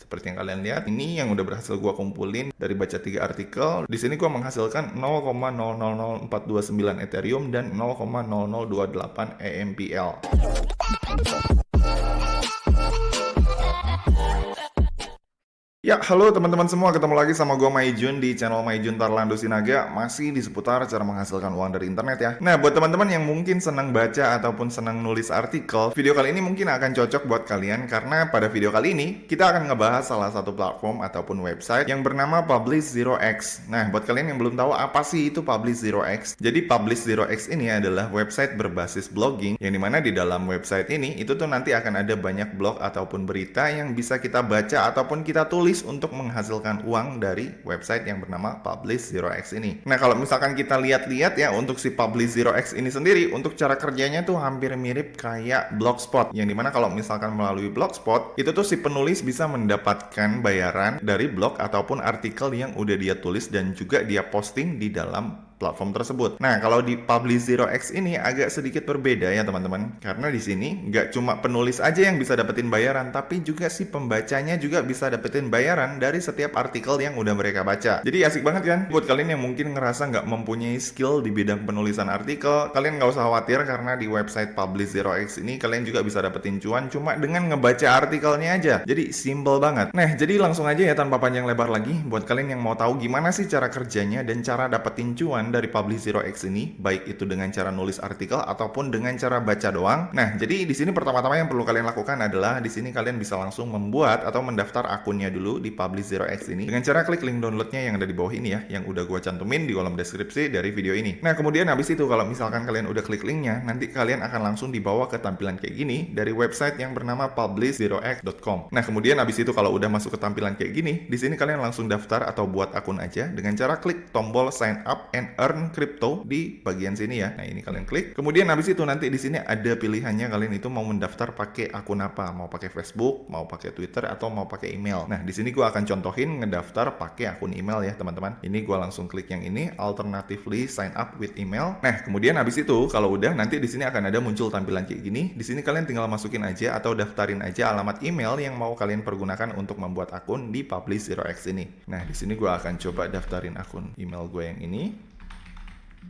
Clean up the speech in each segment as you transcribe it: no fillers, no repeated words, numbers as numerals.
Seperti yang kalian lihat, ini yang udah berhasil gua kumpulin dari baca 3 artikel. Di sini gua menghasilkan 0,000429 Ethereum dan 0,0028 EMPL. Ya, halo teman-teman semua, ketemu lagi sama gue Maijun di channel Maijun Tarlando Sinaga, masih di seputar cara menghasilkan uang dari internet ya. Nah, buat teman-teman yang mungkin senang baca ataupun senang nulis artikel, video kali ini mungkin akan cocok buat kalian karena pada video kali ini kita akan ngebahas salah satu platform ataupun website yang bernama Publish Zero X. Nah, buat kalian yang belum tahu apa sih itu Publish Zero X, jadi Publish Zero X ini adalah website berbasis blogging yang dimana di dalam website ini itu tuh nanti akan ada banyak blog ataupun berita yang bisa kita baca ataupun kita tulis untuk menghasilkan uang dari website yang bernama Publish Zero X ini. Nah, kalau misalkan kita lihat-lihat ya untuk si Publish Zero X ini sendiri, untuk cara kerjanya tuh hampir mirip kayak Blogspot, yang dimana kalau misalkan melalui Blogspot itu tuh si penulis bisa mendapatkan bayaran dari blog ataupun artikel yang udah dia tulis dan juga dia posting di dalam platform tersebut. Nah, kalau di Publish Zero X ini agak sedikit berbeda ya teman-teman, karena di sini nggak cuma penulis aja yang bisa dapetin bayaran, tapi juga si pembacanya juga bisa dapetin bayaran dari setiap artikel yang udah mereka baca. Jadi asik banget kan? Buat kalian yang mungkin ngerasa nggak mempunyai skill di bidang penulisan artikel, kalian nggak usah khawatir karena di website Publish Zero X ini kalian juga bisa dapetin cuan cuma dengan ngebaca artikelnya aja. Jadi simple banget. Nah, jadi langsung aja ya tanpa panjang lebar lagi, buat kalian yang mau tahu gimana sih cara kerjanya dan cara dapetin cuan dari Publish Zero X ini, baik itu dengan cara nulis artikel ataupun dengan cara baca doang. Nah, jadi di sini pertama-tama yang perlu kalian lakukan adalah di sini kalian bisa langsung membuat atau mendaftar akunnya dulu di Publish Zero X ini dengan cara klik link downloadnya yang ada di bawah ini ya, yang udah gua cantumin di kolom deskripsi dari video ini. Nah, kemudian habis itu kalau misalkan kalian udah klik linknya, nanti kalian akan langsung dibawa ke tampilan kayak gini dari website yang bernama publishzerox.com. Nah, kemudian habis itu kalau udah masuk ke tampilan kayak gini, di sini kalian langsung daftar atau buat akun aja dengan cara klik tombol sign up and earn crypto di bagian sini ya. Nah, ini kalian klik. Kemudian habis itu nanti di sini ada pilihannya kalian itu mau mendaftar pakai akun apa, mau pakai Facebook, mau pakai Twitter atau mau pakai email. Nah, di sini gua akan contohin ngedaftar pakai akun email ya, teman-teman. Ini gua langsung klik yang ini, alternatively sign up with email. Nah, kemudian habis itu kalau udah nanti di sini akan ada muncul tampilan kayak gini. Di sini kalian tinggal masukin aja atau daftarin aja alamat email yang mau kalian pergunakan untuk membuat akun di Publish Zero X ini. Nah, di sini gua akan coba daftarin akun email gue yang ini.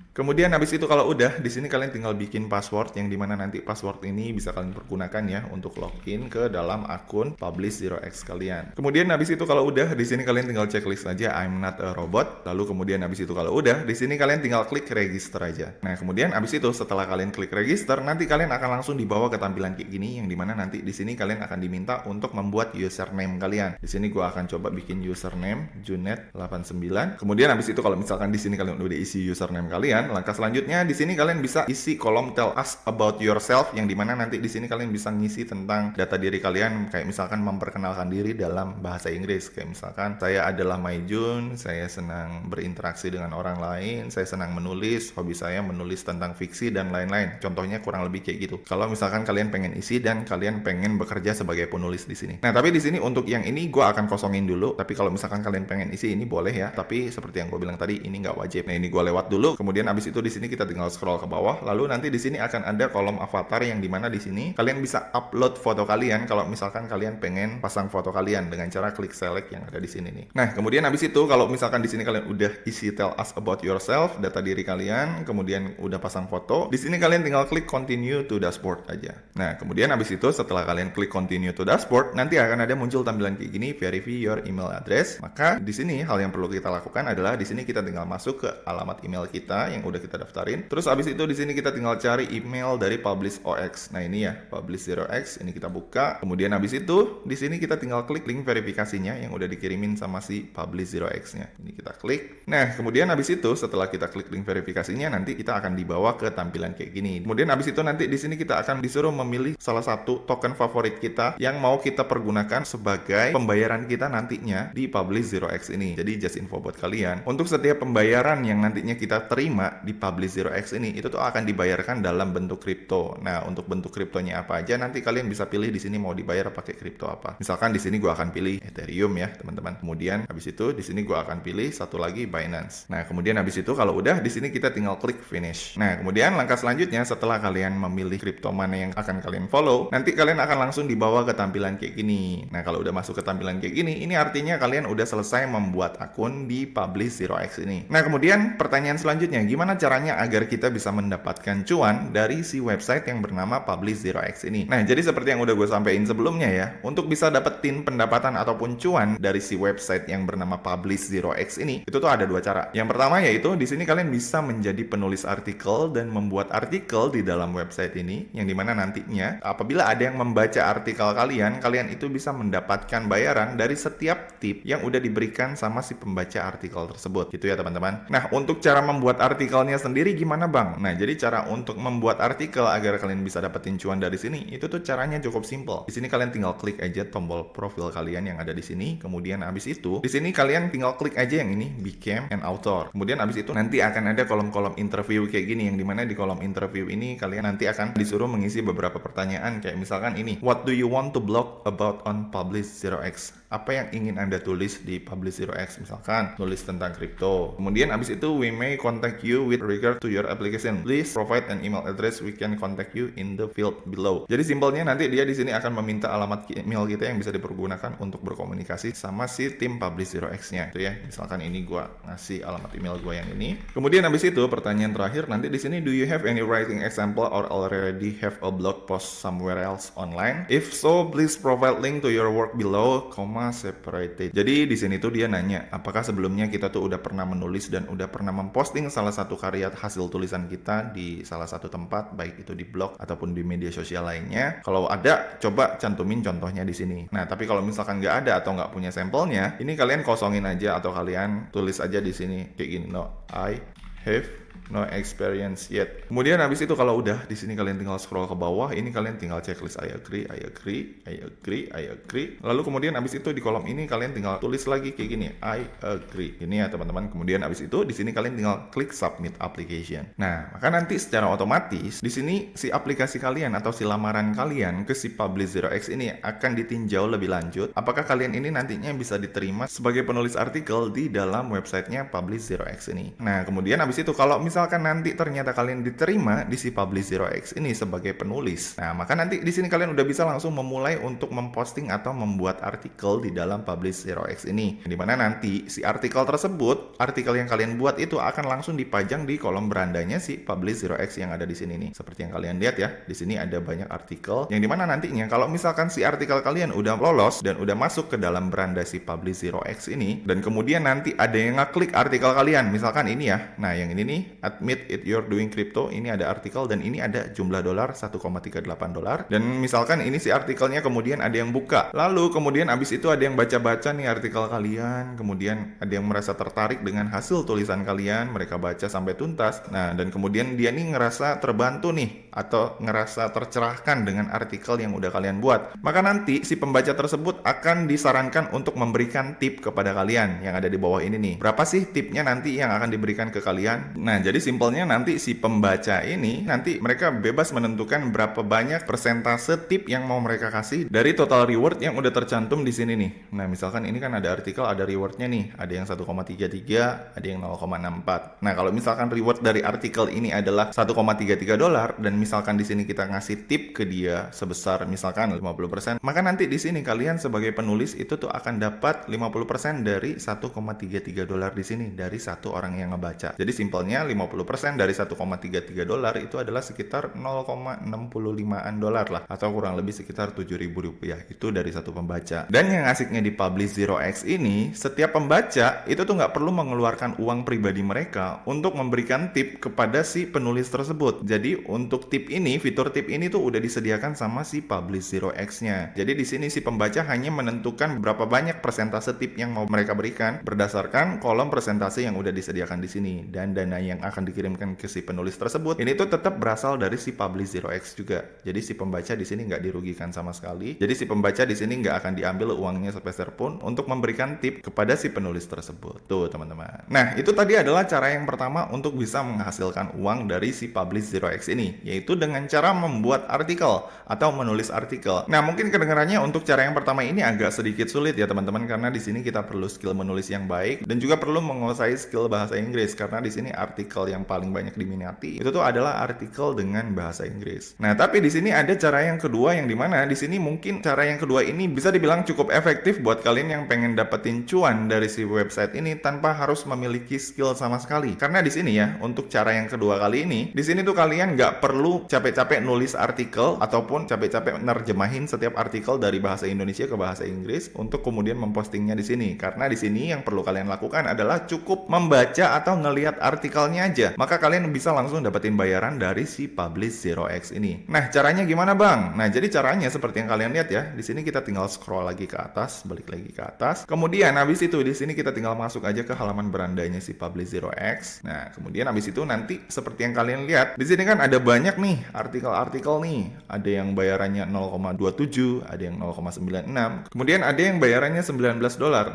Kemudian habis itu kalau udah, di sini kalian tinggal bikin password yang dimana nanti password ini bisa kalian pergunakan ya untuk login ke dalam akun Publish Zero X kalian. Kemudian habis itu kalau udah, di sini kalian tinggal checklist aja I'm not a robot. Lalu kemudian habis itu kalau udah, di sini kalian tinggal klik register aja. Nah, kemudian habis itu setelah kalian klik register, nanti kalian akan langsung dibawa ke tampilan kayak gini yang dimana nanti di sini kalian akan diminta untuk membuat username kalian. Di sini gua akan coba bikin username Junet89. Kemudian habis itu kalau misalkan di sini kalian udah isi username kalian, langkah selanjutnya di sini kalian bisa isi kolom tell us about yourself yang dimana nanti di sini kalian bisa ngisi tentang data diri kalian, kayak misalkan memperkenalkan diri dalam bahasa Inggris, kayak misalkan saya adalah Maijun, saya senang berinteraksi dengan orang lain, saya senang menulis, hobi saya menulis tentang fiksi dan lain-lain. Contohnya kurang lebih kayak gitu. Kalau misalkan kalian pengen isi dan kalian pengen bekerja sebagai penulis di sini. Nah, tapi di sini untuk yang ini gue akan kosongin dulu. Tapi kalau misalkan kalian pengen isi ini boleh ya. Tapi seperti yang gue bilang tadi ini nggak wajib. Nah, ini gue lewat dulu. Kemudian abis itu di sini kita tinggal scroll ke bawah. Lalu nanti di sini akan ada kolom avatar yang dimana di sini kalian bisa upload foto kalian kalau misalkan kalian pengen pasang foto kalian dengan cara klik select yang ada di sini nih. Nah, kemudian habis itu kalau misalkan di sini kalian udah isi tell us about yourself, data diri kalian, kemudian udah pasang foto, di sini kalian tinggal klik continue to dashboard aja. Nah, kemudian habis itu setelah kalian klik continue to dashboard, nanti akan ada muncul tampilan kayak gini, verify your email address. Maka di sini hal yang perlu kita lakukan adalah di sini kita tinggal masuk ke alamat email kita yang udah kita daftarin. Terus abis itu di sini kita tinggal cari email dari Publish OX. Nah, ini ya, Publish Zero X. Ini kita buka. Kemudian abis itu di sini kita tinggal klik link verifikasinya yang udah dikirimin sama si Publish Zero X-nya. Ini kita klik. Nah, kemudian abis itu setelah kita klik link verifikasinya, nanti kita akan dibawa ke tampilan kayak gini. Kemudian abis itu nanti di sini kita akan disuruh memilih salah satu token favorit kita yang mau kita pergunakan sebagai pembayaran kita nantinya di Publish Zero X ini. Jadi just info buat kalian. Untuk setiap pembayaran yang nantinya kita terima membaca di Publish Zero X ini itu tuh akan dibayarkan dalam bentuk kripto. Nah, untuk bentuk kriptonya apa aja nanti kalian bisa pilih di sini mau dibayar pakai kripto apa. Misalkan di sini gua akan pilih Ethereum ya, teman-teman. Kemudian habis itu di sini gua akan pilih satu lagi Binance. Nah, kemudian habis itu kalau udah di sini kita tinggal klik finish. Nah, kemudian langkah selanjutnya setelah kalian memilih kripto mana yang akan kalian follow, nanti kalian akan langsung dibawa ke tampilan kayak gini. Nah, kalau udah masuk ke tampilan kayak gini, ini artinya kalian udah selesai membuat akun di Publish Zero X ini. Nah, kemudian pertanyaan selanjutnya, gimana caranya agar kita bisa mendapatkan cuan dari si website yang bernama Publish Zero X ini? Nah, jadi seperti yang udah gue sampaikan sebelumnya ya, untuk bisa dapetin pendapatan ataupun cuan dari si website yang bernama Publish Zero X ini, itu tuh ada dua cara. Yang pertama yaitu di sini kalian bisa menjadi penulis artikel dan membuat artikel di dalam website ini, yang dimana nantinya apabila ada yang membaca artikel kalian, kalian itu bisa mendapatkan bayaran dari setiap tip yang udah diberikan sama si pembaca artikel tersebut, gitu ya teman-teman. Nah, untuk cara membuat artikelnya sendiri gimana bang? Nah, jadi cara untuk membuat artikel agar kalian bisa dapetin cuan dari sini, itu tuh caranya cukup simple. Di sini kalian tinggal klik aja tombol profil kalian yang ada di sini, kemudian habis itu di sini kalian tinggal klik aja yang ini, become an author. Kemudian habis itu nanti akan ada kolom-kolom interview kayak gini, yang dimana di kolom interview ini kalian nanti akan disuruh mengisi beberapa pertanyaan kayak misalkan ini, what do you want to blog about on Publish Zero X? Apa yang ingin Anda tulis di Publish Zero X? Misalkan tulis tentang kripto. Kemudian habis itu we may contact you with regard to your application. Please provide an email address, we can contact you in the field below. Jadi simpelnya nanti dia di sini akan meminta alamat email kita yang bisa dipergunakan untuk berkomunikasi sama si tim Publish Zero X-nya. Itu ya. Misalkan ini gua ngasih alamat email gua yang ini. Kemudian habis itu pertanyaan terakhir nanti di sini, do you have any writing example or already have a blog post somewhere else online? If so, please provide link to your work below, separated. Jadi di sini tuh dia nanya, apakah sebelumnya kita tuh udah pernah menulis dan udah pernah memposting salah satu karya hasil tulisan kita di salah satu tempat, baik itu di blog ataupun di media sosial lainnya. Kalau ada, coba cantumin contohnya di sini. Nah, tapi kalau misalkan nggak ada atau nggak punya sampelnya, ini kalian kosongin aja atau kalian tulis aja di sini kayak gini, no, I have no experience yet. Kemudian habis itu kalau udah di sini kalian tinggal scroll ke bawah, ini kalian tinggal checklist I agree, I agree, I agree, I agree. Lalu kemudian habis itu di kolom ini kalian tinggal tulis lagi kayak gini, I agree. Ini ya teman-teman. Kemudian habis itu di sini kalian tinggal klik submit application. Nah, maka nanti secara otomatis di sini si aplikasi kalian atau si lamaran kalian ke si Publish Zero X ini akan ditinjau lebih lanjut. Apakah kalian ini nantinya bisa diterima sebagai penulis artikel di dalam websitenya Publish Zero X ini. Nah, kemudian habis itu kalau misalkan nanti ternyata kalian diterima di si Publish Zero X ini sebagai penulis, nah maka nanti di sini kalian udah bisa langsung memulai untuk memposting atau membuat artikel di dalam Publish Zero X ini. Dimana nanti si artikel tersebut, artikel yang kalian buat itu akan langsung dipajang di kolom berandanya si Publish Zero X yang ada di sini nih. Seperti yang kalian lihat ya, di sini ada banyak artikel yang dimana nantinya kalau misalkan si artikel kalian udah lolos dan udah masuk ke dalam beranda si Publish Zero X ini, dan kemudian nanti ada yang ngeklik artikel kalian, misalkan ini ya, nah yang ini nih, admit it you're doing crypto, ini ada artikel dan ini ada jumlah dolar 1,38 dolar, dan misalkan ini si artikelnya kemudian ada yang buka, lalu kemudian abis itu ada yang baca-baca nih artikel kalian, kemudian ada yang merasa tertarik dengan hasil tulisan kalian, mereka baca sampai tuntas, nah dan kemudian dia nih ngerasa terbantu nih atau ngerasa tercerahkan dengan artikel yang udah kalian buat, maka nanti si pembaca tersebut akan disarankan untuk memberikan tip kepada kalian yang ada di bawah ini nih. Berapa sih tipnya nanti yang akan diberikan ke kalian? Nah, jadi simpelnya nanti si pembaca ini nanti mereka bebas menentukan berapa banyak persentase tip yang mau mereka kasih dari total reward yang udah tercantum di sini nih. Nah, misalkan ini kan ada artikel, ada rewardnya nih, ada yang 1,33, ada yang 0,64. Nah, kalau misalkan reward dari artikel ini adalah 1,33 dolar dan misalkan di sini kita ngasih tip ke dia sebesar misalkan 50%, maka nanti di sini kalian sebagai penulis itu tuh akan dapat 50% dari 1,33 dolar di sini dari satu orang yang ngebaca. Jadi simpelnya 50% dari 1,33 dolar itu adalah sekitar 0,65an dolar lah, atau kurang lebih sekitar 7.000 rupiah itu dari satu pembaca. Dan yang asiknya di Publish Zero X ini, setiap pembaca itu tuh nggak perlu mengeluarkan uang pribadi mereka untuk memberikan tip kepada si penulis tersebut. Jadi untuk fitur tip ini tuh udah disediakan sama si Publish Zero X-nya. Jadi di sini si pembaca hanya menentukan berapa banyak persentase tip yang mau mereka berikan berdasarkan kolom persentase yang udah disediakan di sini, dan dana yang akan dikirimkan ke si penulis tersebut ini tuh tetap berasal dari si Publish Zero X juga. Jadi si pembaca di sini nggak dirugikan sama sekali. Jadi si pembaca di sini nggak akan diambil uangnya sepeser pun untuk memberikan tip kepada si penulis tersebut. Tuh teman-teman. Nah itu tadi adalah cara yang pertama untuk bisa menghasilkan uang dari si Publish Zero X ini, yaitu dengan cara membuat artikel atau menulis artikel. Nah mungkin kedengarannya untuk cara yang pertama ini agak sedikit sulit ya teman-teman, karena di sini kita perlu skill menulis yang baik dan juga perlu menguasai skill bahasa Inggris, karena di sini artikel yang paling banyak diminati itu tuh adalah artikel dengan bahasa Inggris. Nah tapi di sini ada cara yang kedua, yang dimana di sini mungkin cara yang kedua ini bisa dibilang cukup efektif buat kalian yang pengen dapetin cuan dari si website ini tanpa harus memiliki skill sama sekali. Karena di sini ya, untuk cara yang kedua kali ini, di sini tuh kalian nggak perlu capek-capek nulis artikel ataupun capek-capek nerjemahin setiap artikel dari bahasa Indonesia ke bahasa Inggris untuk kemudian mempostingnya di sini. Karena di sini yang perlu kalian lakukan adalah cukup membaca atau ngelihat artikelnya aja, maka kalian bisa langsung dapetin bayaran dari si Publish Zero X ini. Nah caranya gimana bang? Nah jadi caranya seperti yang kalian lihat ya, di sini kita tinggal scroll lagi ke atas, balik lagi ke atas. Kemudian habis itu di sini kita tinggal masuk aja ke halaman berandanya si Publish Zero X. Nah kemudian habis itu nanti seperti yang kalian lihat di sini kan ada banyak nih artikel-artikel nih. Ada yang bayarannya 0,27, ada yang 0,96. Kemudian ada yang bayarannya $19.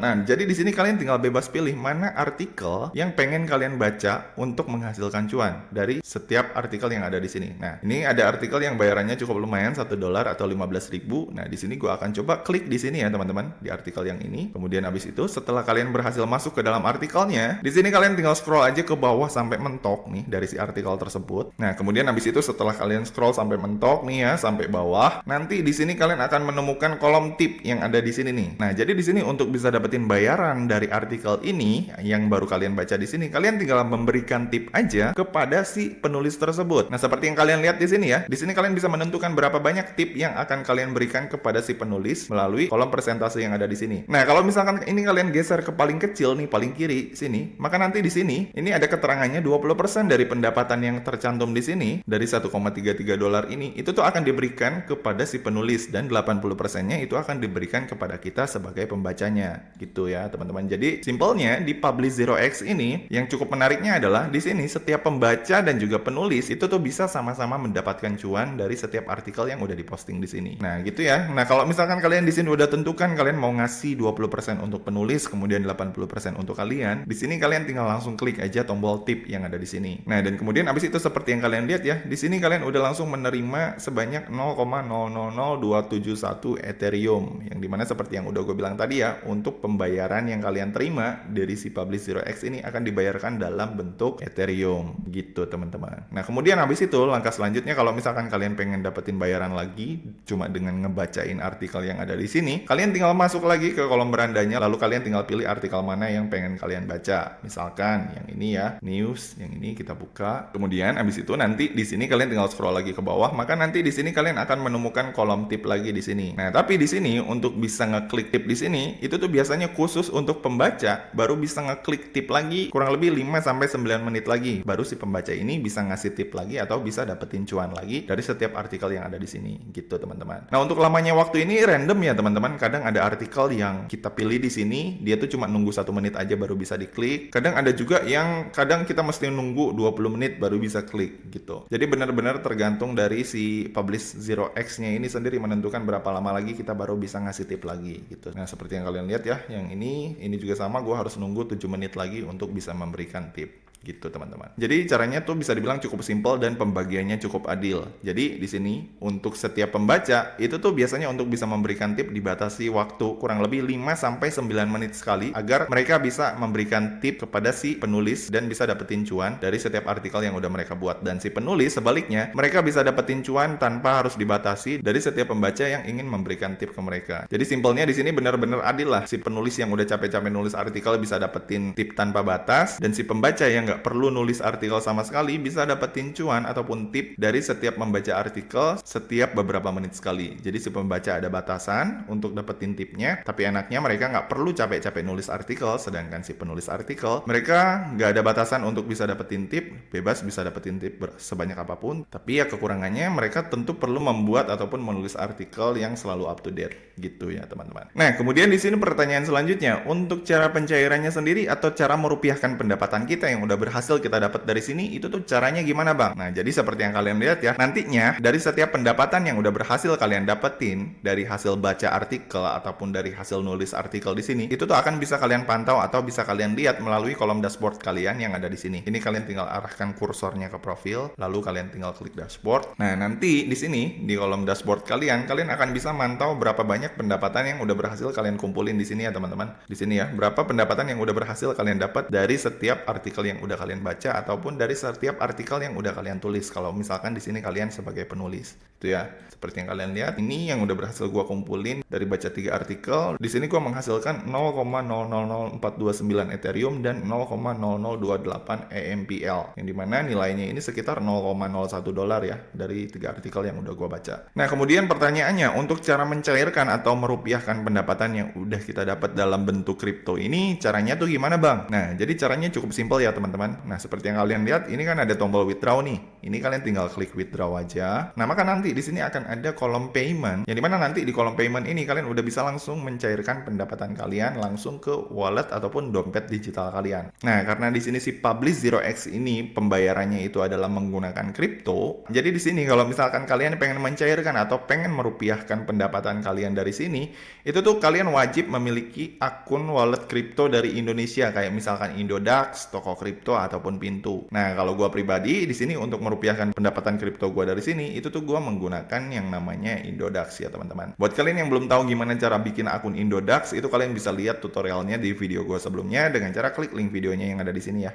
Nah jadi di sini kalian tinggal bebas pilih mana artikel yang pengen kalian baca untuk menghasilkan cuan dari setiap artikel yang ada di sini. Nah ini ada artikel yang bayarannya cukup lumayan, $1 atau 15.000. Nah di sini gue akan coba klik di sini ya teman-teman, di artikel yang ini. Kemudian habis itu setelah kalian berhasil masuk ke dalam artikelnya, di sini kalian tinggal scroll aja ke bawah sampai mentok nih dari si artikel tersebut. Nah kemudian habis itu setelah kalian scroll sampai mentok nih ya, sampai bawah, nanti di sini kalian akan menemukan kolom tip yang ada di sini nih. Nah jadi di sini untuk bisa dapetin bayaran dari artikel ini yang baru kalian baca di sini, kalian tinggal memberikan tip aja kepada si penulis tersebut. Nah seperti yang kalian lihat di sini ya, di sini kalian bisa menentukan berapa banyak tip yang akan kalian berikan kepada si penulis melalui kolom persentase yang ada di sini. Nah kalau misalkan ini kalian geser ke paling kecil nih, paling kiri sini, maka nanti di sini ini ada keterangannya 20% dari pendapatan yang tercantum di sini dari $1,33 ini itu tuh akan diberikan kepada si penulis, dan 80%-nya itu akan diberikan kepada kita sebagai pembacanya gitu ya teman-teman. Jadi simpelnya di Publish Zero X ini yang cukup menariknya adalah di sini setiap pembaca dan juga penulis itu tuh bisa sama-sama mendapatkan cuan dari setiap artikel yang udah diposting di sini. Nah gitu ya. Nah kalau misalkan kalian di sini udah tentukan kalian mau ngasih 20% untuk penulis, kemudian 80% untuk kalian, di sini kalian tinggal langsung klik aja tombol tip yang ada di sini. Nah dan kemudian abis itu seperti yang kalian lihat ya, di sini kalian udah langsung menerima sebanyak 0,000271 Ethereum, yang dimana seperti yang udah gue bilang tadi ya, untuk pembayaran yang kalian terima dari si Publish Zero X ini akan dibayarkan dalam bentuk Ethereum gitu teman-teman. Nah kemudian habis itu langkah selanjutnya, kalau misalkan kalian pengen dapetin bayaran lagi cuma dengan ngebacain artikel yang ada di sini, kalian tinggal masuk lagi ke kolom berandanya, lalu kalian tinggal pilih artikel mana yang pengen kalian baca. Misalkan yang ini ya, news, yang ini kita buka. Kemudian habis itu nanti di sini kalian tinggal scroll lagi ke bawah, maka nanti di sini kalian akan menemukan kolom tip lagi di sini. Nah, tapi di sini untuk bisa ngeklik tip di sini itu tuh biasanya khusus untuk pembaca, baru bisa ngeklik tip lagi kurang lebih 5 sampai 9 menit lagi. Baru si pembaca ini bisa ngasih tip lagi atau bisa dapetin cuan lagi dari setiap artikel yang ada di sini gitu teman-teman. Nah, untuk lamanya waktu ini random ya teman-teman. Kadang ada artikel yang kita pilih di sini, dia tuh cuma nunggu 1 menit aja baru bisa diklik. Kadang ada juga yang kadang kita mesti nunggu 20 menit baru bisa klik gitu. Jadi benar-benar tergantung dari si Publish Zero X-nya ini sendiri menentukan berapa lama lagi kita baru bisa ngasih tip lagi gitu. Nah, seperti yang kalian lihat ya, yang ini juga sama, gue harus nunggu 7 menit lagi untuk bisa memberikan tip gitu teman-teman. Jadi caranya tuh bisa dibilang cukup simpel dan pembagiannya cukup adil. Jadi di sini untuk setiap pembaca itu tuh biasanya untuk bisa memberikan tip dibatasi waktu kurang lebih 5 sampai 9 menit sekali agar mereka bisa memberikan tip kepada si penulis dan bisa dapetin cuan dari setiap artikel yang udah mereka buat. Dan si penulis sebaliknya, mereka bisa dapetin cuan tanpa harus dibatasi dari setiap pembaca yang ingin memberikan tip ke mereka. Jadi simpelnya di sini benar-benar adil lah. Si penulis yang udah capek-capek nulis artikel bisa dapetin tip tanpa batas, dan si pembaca yang nggak nggak perlu nulis artikel sama sekali, bisa dapetin cuan ataupun tip dari setiap membaca artikel setiap beberapa menit sekali. Jadi si pembaca ada batasan untuk dapetin tipnya, tapi enaknya mereka nggak perlu capek-capek nulis artikel, sedangkan si penulis artikel, mereka nggak ada batasan untuk bisa dapetin tip, bebas bisa dapetin tip sebanyak apapun, tapi ya kekurangannya mereka tentu perlu membuat ataupun menulis artikel yang selalu up to date, gitu ya teman-teman. Nah, kemudian di sini pertanyaan selanjutnya, untuk cara pencairannya sendiri atau cara merupiahkan pendapatan kita yang udah berhasil kita dapat dari sini, itu tuh caranya gimana bang? Nah, jadi seperti yang kalian lihat ya, nantinya dari setiap pendapatan yang udah berhasil kalian dapetin dari hasil baca artikel ataupun dari hasil nulis artikel di sini, itu tuh akan bisa kalian pantau atau bisa kalian lihat melalui kolom dashboard kalian yang ada di sini. Ini kalian tinggal arahkan kursornya ke profil, lalu kalian tinggal klik dashboard. Nah, nanti di sini di kolom dashboard kalian akan bisa mantau berapa banyak pendapatan yang udah berhasil kalian kumpulin di sini ya teman-teman. Di sini ya, berapa pendapatan yang udah berhasil kalian dapat dari setiap artikel yang udah kalian baca ataupun dari setiap artikel yang udah kalian tulis. Kalau misalkan di sini kalian sebagai penulis, itu ya. Seperti yang kalian lihat, ini yang udah berhasil gua kumpulin dari baca 3 artikel. Di sini gua menghasilkan 0,000429 Ethereum dan 0,0028 EMPL, yang dimana nilainya ini sekitar 0,01 dolar ya dari 3 artikel yang udah gua baca. Nah, kemudian pertanyaannya, untuk cara mencairkan atau merupiahkan pendapatan yang udah kita dapat dalam bentuk kripto ini, caranya tuh gimana bang? Nah, jadi caranya cukup simpel ya teman-teman. Nah, seperti yang kalian lihat, ini kan ada tombol withdraw nih. Ini kalian tinggal klik withdraw aja. Nah, maka nanti di sini akan ada kolom payment, yang dimana nanti di kolom payment ini kalian udah bisa langsung mencairkan pendapatan kalian langsung ke wallet ataupun dompet digital kalian. Nah, karena di sini si Publish 0x ini pembayarannya itu adalah menggunakan kripto, jadi di sini kalau misalkan kalian pengen mencairkan atau pengen merupiahkan pendapatan kalian dari sini, itu tuh kalian wajib memiliki akun wallet kripto dari Indonesia, kayak misalkan Indodax, Toko Kripto ataupun Pintu. Nah, kalau gua pribadi di sini untuk merupiahkan pendapatan kripto gua dari sini, itu tuh gua menggunakan yang namanya Indodax ya teman-teman. Buat kalian yang belum tahu gimana cara bikin akun Indodax, itu kalian bisa lihat tutorialnya di video gua sebelumnya dengan cara klik link videonya yang ada di sini ya.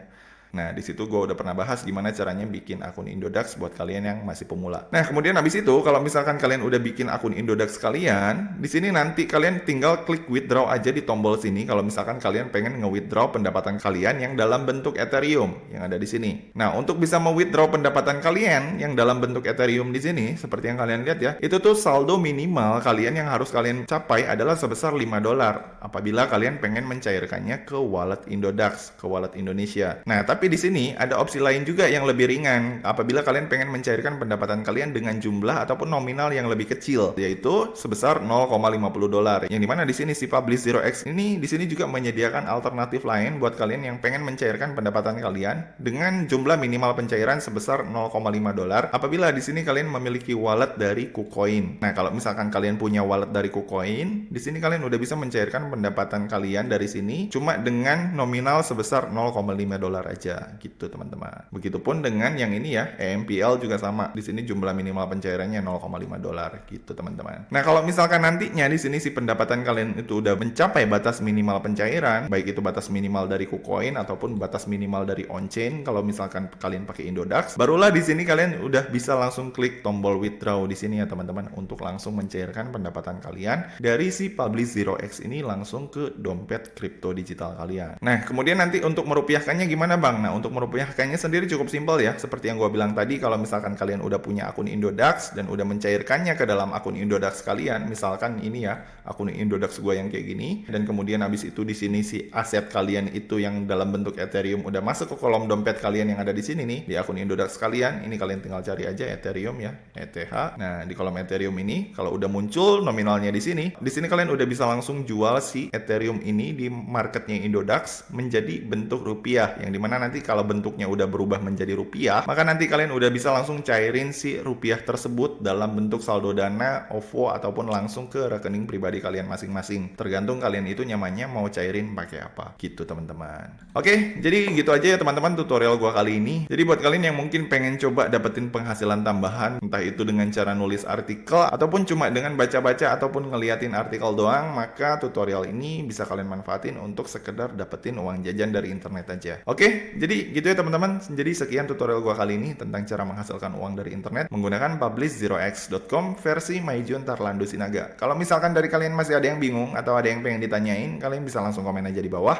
Nah, di situ gue udah pernah bahas gimana caranya bikin akun Indodax buat kalian yang masih pemula. Nah, kemudian habis itu, kalau misalkan kalian udah bikin akun Indodax kalian, di sini nanti kalian tinggal klik withdraw aja di tombol sini kalau misalkan kalian pengen nge-withdraw pendapatan kalian yang dalam bentuk Ethereum yang ada di sini. Nah, untuk bisa me-withdraw pendapatan kalian yang dalam bentuk Ethereum di sini, seperti yang kalian lihat ya, itu tuh saldo minimal kalian yang harus kalian capai adalah sebesar 5 dolar apabila kalian pengen mencairkannya ke wallet Indodax, ke wallet Indonesia. Nah, tapi di sini ada opsi lain juga yang lebih ringan apabila kalian pengen mencairkan pendapatan kalian dengan jumlah ataupun nominal yang lebih kecil, yaitu sebesar 0,50 dolar. Yang dimana di sini si Publish 0x ini di sini juga menyediakan alternatif lain buat kalian yang pengen mencairkan pendapatan kalian dengan jumlah minimal pencairan sebesar 0,5 dolar apabila di sini kalian memiliki wallet dari KuCoin. Nah, kalau misalkan kalian punya wallet dari KuCoin, di sini kalian udah bisa mencairkan pendapatan kalian dari sini cuma dengan nominal sebesar 0,5 dolar aja. Gitu teman-teman. Begitupun dengan yang ini ya, EMPL juga sama. Di sini jumlah minimal pencairannya 0,5 dolar gitu teman-teman. Nah, kalau misalkan nantinya di sini si pendapatan kalian itu udah mencapai batas minimal pencairan, baik itu batas minimal dari KuCoin ataupun batas minimal dari on-chain, kalau misalkan kalian pakai Indodax, barulah di sini kalian udah bisa langsung klik tombol withdraw di sini ya teman-teman untuk langsung mencairkan pendapatan kalian dari si Publish 0x ini langsung ke dompet kripto digital kalian. Nah, kemudian nanti untuk merupiahkannya gimana bang? Nah, untuk merupiahkannya sendiri cukup simpel ya. Seperti yang gue bilang tadi, kalau misalkan kalian udah punya akun Indodax dan udah mencairkannya ke dalam akun Indodax kalian, misalkan ini ya, akun Indodax gue yang kayak gini, dan kemudian habis itu di sini si aset kalian itu yang dalam bentuk Ethereum udah masuk ke kolom dompet kalian yang ada di sini nih, di akun Indodax kalian, ini kalian tinggal cari aja Ethereum ya, ETH. Nah, di kolom Ethereum ini, kalau udah muncul nominalnya di sini kalian udah bisa langsung jual si Ethereum ini di marketnya Indodax menjadi bentuk rupiah, yang dimana nanti kalau bentuknya udah berubah menjadi rupiah, maka nanti kalian udah bisa langsung cairin si rupiah tersebut dalam bentuk saldo dana, OVO, ataupun langsung ke rekening pribadi kalian masing-masing. Tergantung kalian itu nyamannya mau cairin pakai apa. Gitu teman-teman. Oke, jadi gitu aja ya teman-teman tutorial gua kali ini. Jadi buat kalian yang mungkin pengen coba dapetin penghasilan tambahan, entah itu dengan cara nulis artikel, ataupun cuma dengan baca-baca ataupun ngeliatin artikel doang, maka tutorial ini bisa kalian manfaatin untuk sekedar dapetin uang jajan dari internet aja. Oke, jadi gitu ya teman-teman. Jadi sekian tutorial gua kali ini tentang cara menghasilkan uang dari internet menggunakan publish0x.com versi Maijun Tarlando Sinaga. Kalau misalkan dari kalian masih ada yang bingung atau ada yang pengen ditanyain, kalian bisa langsung komen aja di bawah.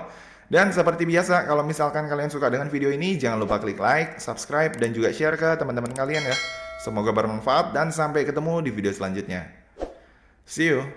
Dan seperti biasa, kalau misalkan kalian suka dengan video ini, jangan lupa klik like, subscribe, dan juga share ke teman-teman kalian ya. Semoga bermanfaat dan sampai ketemu di video selanjutnya. See you!